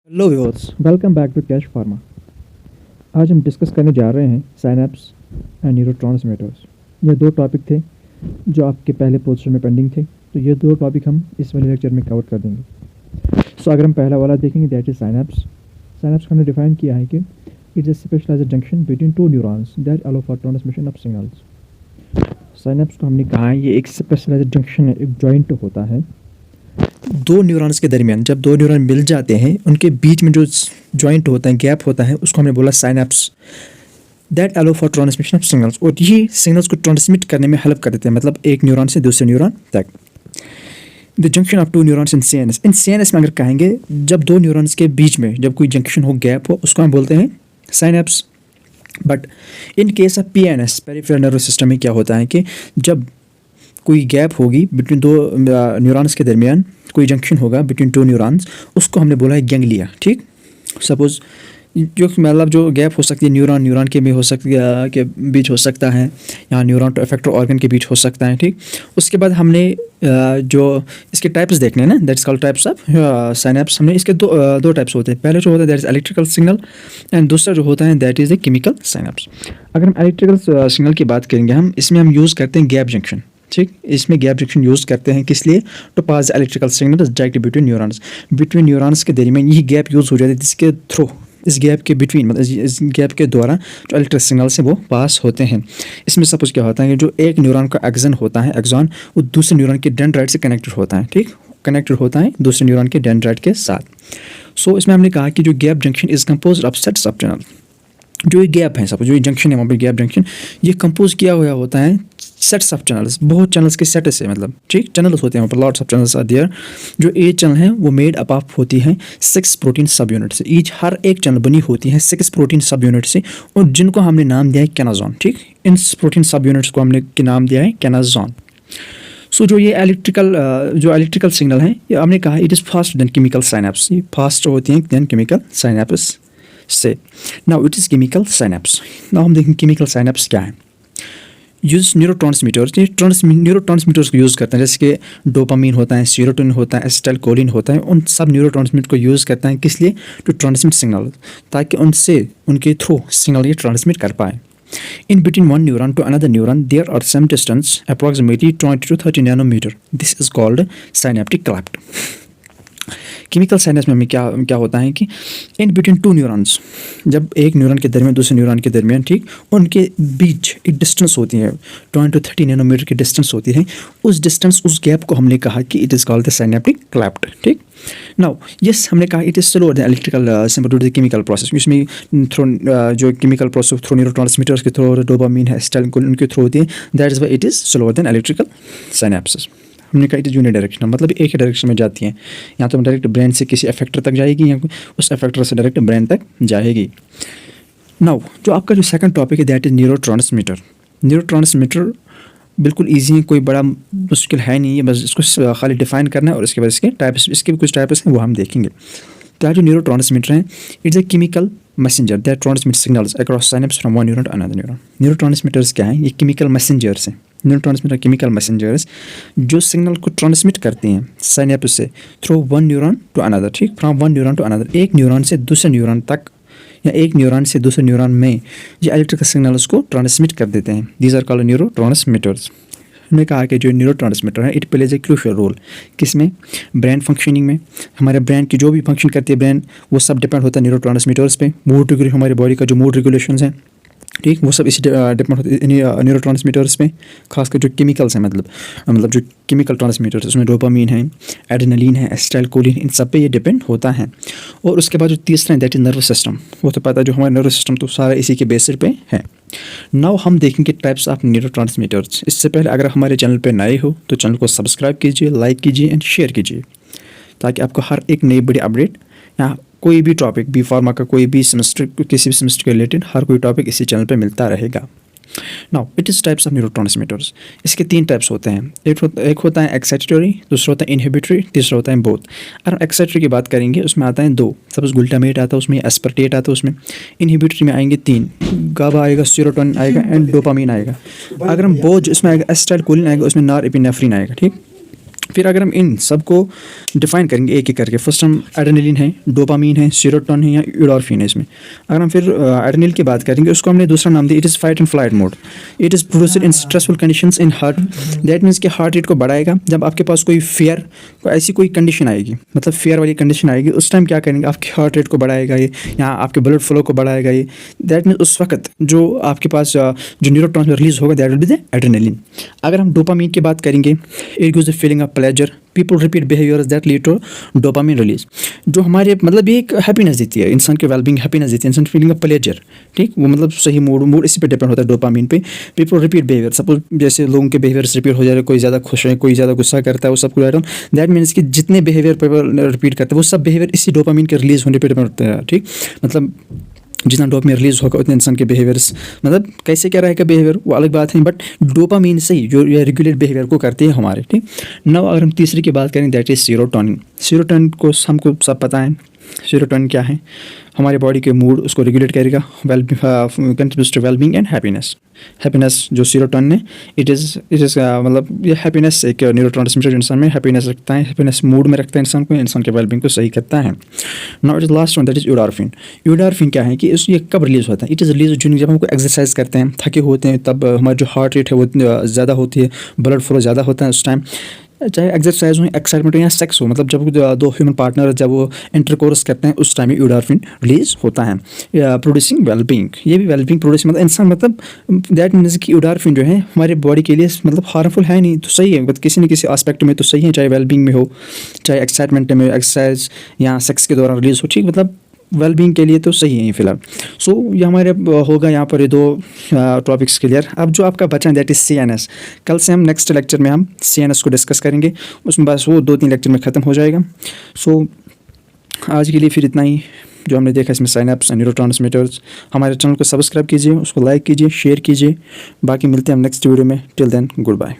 Hello viewers. Welcome back to Cash Pharma. आज हम discuss करने जा रहे हैं साइनैप्स एंड न्यूरोट्रांसमीटर्स। ये दो टॉपिक थे जो आपके पहले पोर्शन में पेंडिंग थे, तो ये दो टॉपिक हम इस वाले लेक्चर में कवर कर देंगे। सो अगर हम पहला वाला देखेंगे, दैट इज साइनैप्स। साइनैप्स को हमने डिफाइन किया है कि it is a specialized junction between two neurons that allow for transmission of signals. Synapse को हमने कहा है ये एक स्पेशलाइज्ड जंक्शन है, एक जॉइंट होता है दो न्यूरॉन्स के दरमियान। जब दो न्यूरॉन मिल जाते हैं, उनके बीच में जो जॉइंट होता है, गैप होता है, उसको हमने बोला synapse that allow for transmission of signals. और ये सिग्नल्स को ट्रांसमिट करने में हेल्प कर देते हैं, मतलब एक न्यूरॉन से दूसरे न्यूरॉन तक। The junction of to neurons in CNS. In CNS में अगर कहेंगे, जब दो न्यूरॉन्स के बीच में जब कोई जंक्शन हो, गैप हो, उसको हम बोलते हैं synapse. But in case of PNS, peripheral nervous system में क्या होता है कि जब कोई गैप होगी बिटवीन दो न्यूरॉन्स के दरमियान, कोई जंक्शन होगा बिटवीन टू न्यूरॉन्स, उसको हमने बोला है गैंग्लिया। ठीक, सपोज जो मतलब जो गैप हो सकती है न्यूरॉन न्यूरॉन के भी हो सकती है, के बीच हो सकता है, या न्यूरॉन टू इफेक्टर ऑर्गन के बीच हो सकता है। ठीक, उसके बाद हमने जो इसके टाइप्स देखने हैं ना, that's called types of synapse. हमने इसके दो टाइप्स होते हैं। पहले जो होता है that is electrical signal, and दूसरा जो होता है that is a chemical synapse. अगर हम इलेक्ट्रिकल सिग्नल की बात करेंगे, हम इसमें हम यूज़ करते हैं गैप जंक्शन। ठीक, इसमें गैप जंक्शन यूज़ करते हैं किस लिए? To pass electrical signal directly between neurons के दरमियान ये गैप यूज़ हो जाती है, जिसके थ्रू इस गैप के बिटवीन, मतलब इस गैप के द्वारा जो इलेक्ट्रिक सिग्नल्स हैं वो पास होते हैं। इसमें सपोज क्या होता है कि जो एक न्यूरॉन का एक्सन होता है, एक्सॉन, वो दूसरे न्यूरॉन के डेंड्राइट से कनेक्टेड होता है। ठीक, कनेक्टेड होता है दूसरे न्यूरॉन के डेंड्राइट के साथ। सो इसमें हमने कहा कि जो gap junction is compose of sets of channel. जो ये गैप है, सपोज जो ये जंक्शन है वहाँ पर गैप जंक्शन, ये कंपोज किया हुआ होता है सेट्स ऑफ चैनल्स, बहुत चैनल्स के सेट से, मतलब ठीक चैनल्स होते हैं वहाँ पर, lots of channels are there. जो ए चैनल है वो मेड अप ऑफ होती है 6 प्रोटीन सब यूनिट से। ईच हर एक चैनल बनी होती है 6 प्रोटीन सब यूनिट से, और जिनको हमने नाम दिया है कैनाजोन। ठीक, इन प्रोटीन सब यूनिट्स को हमने नाम दिया है कैनाजोन। सो जो ये इलेक्ट्रिकल सिग्नल है, ये हमने कहा it is fast than chemical synapse. ये फास्ट होती हैं देन केमिकल साइनैप्स से। Now it is chemical synapse. Now हम देखेंगे केमिकल साइनैप्स क्या है। यूज न्यूरोट्रांसमीटर्स, ये न्यूरोट्रांसमीटर्स को यूज़ करते हैं, जैसे कि डोपामीन होता है, सीरोटोनिन होता है, एसिटाइलकोलिन होता है। उन सब न्यूरोट्रांसमीटर को यूज़ करते हैं किस लिए? टू ट्रांसमिट सिग्नल, ताकि उनके थ्रू सिग्नल ये ट्रांसमिट कर पाए। In between one neuron to another neuron, there are some distance, approximately 20 to 30 nanometer. This is called synaptic cleft. Chemical sinus में हमें क्या होता है कि इन बिटवीन टू न्यूरॉन्स, जब एक न्यूरॉन के दरमियान दूसरे न्यूरॉन के दरमियान, ठीक, उनके बीच एक डिस्टेंस होती है, 20 to 30 नैनोमीटर की डिस्टेंस होती है। उस डिस्टेंस, उस गैप को हमने कहा कि it is called the synaptic cleft. ठीक, नाउ यस, हमने कहा it is slower than electrical simple to the chemical process. इसमें थ्रू जो केमिकल प्रोसेस थ्रू न्यूरोट्रांसमीटर्स के थ्रू, डोपामीन है, एसिटाइलकोलिन, उनके थ्रू होती है, that is why it is slower than electrical synapses. हमने कहा इट इज यूनिडायरेक्शनल, मतलब एक ही डायरेक्शन में जाती हैं, या तो डायरेक्ट ब्रेन से किसी इफेक्टर तक जाएगी, या उस इफेक्टर से डायरेक्ट ब्रेन तक जाएगी। नाउ जो आपका जो सेकंड टॉपिक है दैट इज न्यूरोट्रांसमीटर। न्यूरोट्रांसमीटर बिल्कुल ईजी है, कोई बड़ा मुश्किल है नहीं है, बस इसको खाली डिफाइन करना है, और इसके बाद इसके भी कुछ टाइप्स हैं वो हम देखेंगे। तो जो न्यूरो ट्रांसमीटर है, it's a chemical messenger that transmit signals across synapse from one neuron to another neuron. Neurotransmitters क्या हैं? ये केमिकल मैसेंजर्स हैं। न्यूरो ट्रांसमीटर केमिकल मैसेंजर्स जो सिग्नल को ट्रांसमिट करते हैं साइनेप्स से through one neuron to another. ठीक, from one neuron to another, एक न्यूरॉन से दूसरे न्यूरॉन तक, या एक न्यूरॉन से दूसरे न्यूरॉन में ये इलेक्ट्रिकल सिग्नल्स को ट्रांसमिट कर देते हैं। These are called neuro transmitters. हमने कहा कि जो न्यूरो ट्रांसमीटर है, it plays a crucial role किसमें? ब्रेन फंक्शनिंग में। हमारे ब्रेन की जो भी फंक्शन करती है ब्रेन, वो सब डिपेंड होता है न्यूरो ट्रांसमीटर्स पे। मूड रेगुलेशन, हमारी बॉडी का जो मूड रेगुलेशंस हैं, ठीक, वो सब इसी डिपेंड होते हैं न्यूरो ट्रांसमीटर्स पे। खासकर जो केमिकल्स हैं, मतलब जो केमिकल ट्रांसमीटर्स, उसमें डोपामीन है, एड्रेनलिन है, एसिटाइलकोलिन, इन सब पे ये डिपेंड होता है। और उसके बाद जो तीसरा है दैट इज नर्वस सिस्टम। वो तो पता है, जो हमारा नर्वस सिस्टम तो सारा इसी के बेसिस पे है। नाउ हम देखेंगे टाइप्स ऑफ न्यूरो ट्रांसमीटर्स। इससे पहले अगर हमारे चैनल पे नए हो तो चैनल को सब्सक्राइब कीजिए, लाइक कीजिए एंड शेयर कीजिए, ताकि आपको हर एक नई बड़ी अपडेट या कोई भी टॉपिक, बी फार्मा का कोई भी सेमेस्टर, किसी भी सेमेस्टर के रिलेटेड हर कोई टॉपिक इसी चैनल पे मिलता रहेगा। Now it is types of neuro transmitters. इसके 3 टाइप्स होते हैं। एक होता है एक्साइटेटरी, दूसरा होता है इनहिबिटरी, तीसरा होता है बोथ। अगर हम एक्साइटेटरी की बात करेंगे, उसमें आता है 2, सपोज ग्लूटामेट आता है उसमें, एस्पर्टेट आता है उसमें। इनहिबिटरी में आएंगे 3, गाबा आएगा, सीरोटोनिन आएगा एंड डोपामीन आएगा। अगर हम बोथ, इसमें आएगा एसिटाइलकोलिन आएगा, उसमें नॉरएपिनेफ्रिन आएगा। ठीक, फिर अगर हम इन सब को डिफाइन करेंगे एक एक करके, फर्स्ट हम एड्रेनलिन है, डोपामीन है, सीरोटोनिन है या यूडोरफिन है इसमें। अगर हम फिर एड्रेनलिन की बात करेंगे, उसको हमने दूसरा नाम दिया, it is fight and flight mode. It is produced in stressful conditions in heart. That means कि हार्ट रेट को बढ़ाएगा जब आपके पास कोई फियर, ऐसी कोई कंडीशन आएगी, मतलब फियर वाली कंडीशन आएगी, उस टाइम क्या करेंगे, आपके हार्ट रेट को बढ़ाएगा ये, या आपके ब्लड फ्लो को बढ़ाएगा ये। दैट मीन्स उस वक्त जो आपके पास जो न्यूरोट्रांसमीटर रिलीज होगा, that will be the adrenaline. अगर हम डोपामीन की बात करेंगे, it gives the feeling of pleasure, people repeat behaviours that lead to dopamine release, जो हमारे मतलब ये एक हैप्पीनेस देती है, इंसान के वेलबींग हैप्पीनेस देती है, इंसान फीलिंग ऑफ प्लेजर, ठीक, वो मतलब सही मूड इसी पे डिपेंड होता है डोपामीन पे। पीपल रिपीट बिहेवियर, सपोज जैसे लोगों के बिहेवियर्स रिपीट हो जा रहे हैं, कोई ज़्यादा खुश है, कोई ज़्यादा गुस्सा करता है, वो सब कुछ, दैट मीन्स कि जितने बिहेवियर पीपल रिपीट करते हैं वो सब बिहेवियर इसी डोपामीन के रिलीज होने पर डिपेंड होते हैं, ठीक। मतलब जितना डोपामीन रिलीज होगा उतने इंसान के बिहेवियर्स, मतलब कैसे क्या रहेगा बिहेवियर वो अलग बात है, बट डोपामीन से ही जो रेगुलेट बिहेवियर को करते हैं हमारे, ठीक। नौ अगर हम तीसरी की बात करें, दैट इज सीरोटोनिन। सीरोटोनिन को हमको सब पता है, सीरोटोनिन क्या है, हमारे बॉडी के मूड उसको रेगुलेट करेगा, contributes to wellbeing and happiness. Happiness जो सीरोटोनिन है, इट इज़ मतलब ये हैप्पीनेस एक न्यूरोट्रांसमीटर इंसान में हैप्पीनेस रखता है, हैप्पीनेस मूड में रखता है इंसान को, इंसान के वेलबींग को सही करता है। Now it is last one, that is endorphin. Endorphin क्या है कि ये कब रिलीज होता है, इट इज़ रिलीज जब हमको एक्सरसाइज करते हैं, थके होते हैं, तब हमारी जो हार्ट रेट है वो ज़्यादा होती है, ब्लड फ्लो ज़्यादा होता है उस टाइम, चाहे एक्सरसाइज हो, एक्साइटमेंट हो या सेक्स हो, मतलब जब दो ह्यूमन पार्टनर जब वो इंटरकोर्स करते हैं उस टाइम यूडोरफिन रिलीज होता है, प्रोड्यूसिंग वेलबींग। ये भी वेलबींग प्रोड्यूसिंग, मतलब इंसान, मतलब दैट मीन्स कि यूडोरफिन जो है हमारे बॉडी के लिए मतलब हार्मफुल है नहीं, तो सही है, मतलब किसी न किसी एस्पेक्ट में तो सही है, चाहे वेलबींग में हो, चाहे एक्साइटमेंट में, एक्सरसाइज या सेक्स के दौरान रिलीज हो, ठीक, मतलब वेलबींग के लिए तो सही है फिलहाल। सो ये हमारे होगा यहाँ पर ये दो टॉपिक्स क्लियर। अब जो आपका बचा है दैट इज CNS। कल से हम नेक्स्ट लेक्चर में हम CNS को डिस्कस करेंगे, उसमें बस वो 2-3 लेक्चर में ख़त्म हो जाएगा। सो आज के लिए फिर इतना ही जो हमने देखा इसमें साइनैप्स, न्यूरोट्रांसमीटर्स। हमारे चैनल को सब्सक्राइब कीजिए, उसको लाइक कीजिए, शेयर कीजिए। बाकी मिलते हैं हम नेक्स्ट वीडियो में। Till then good bye.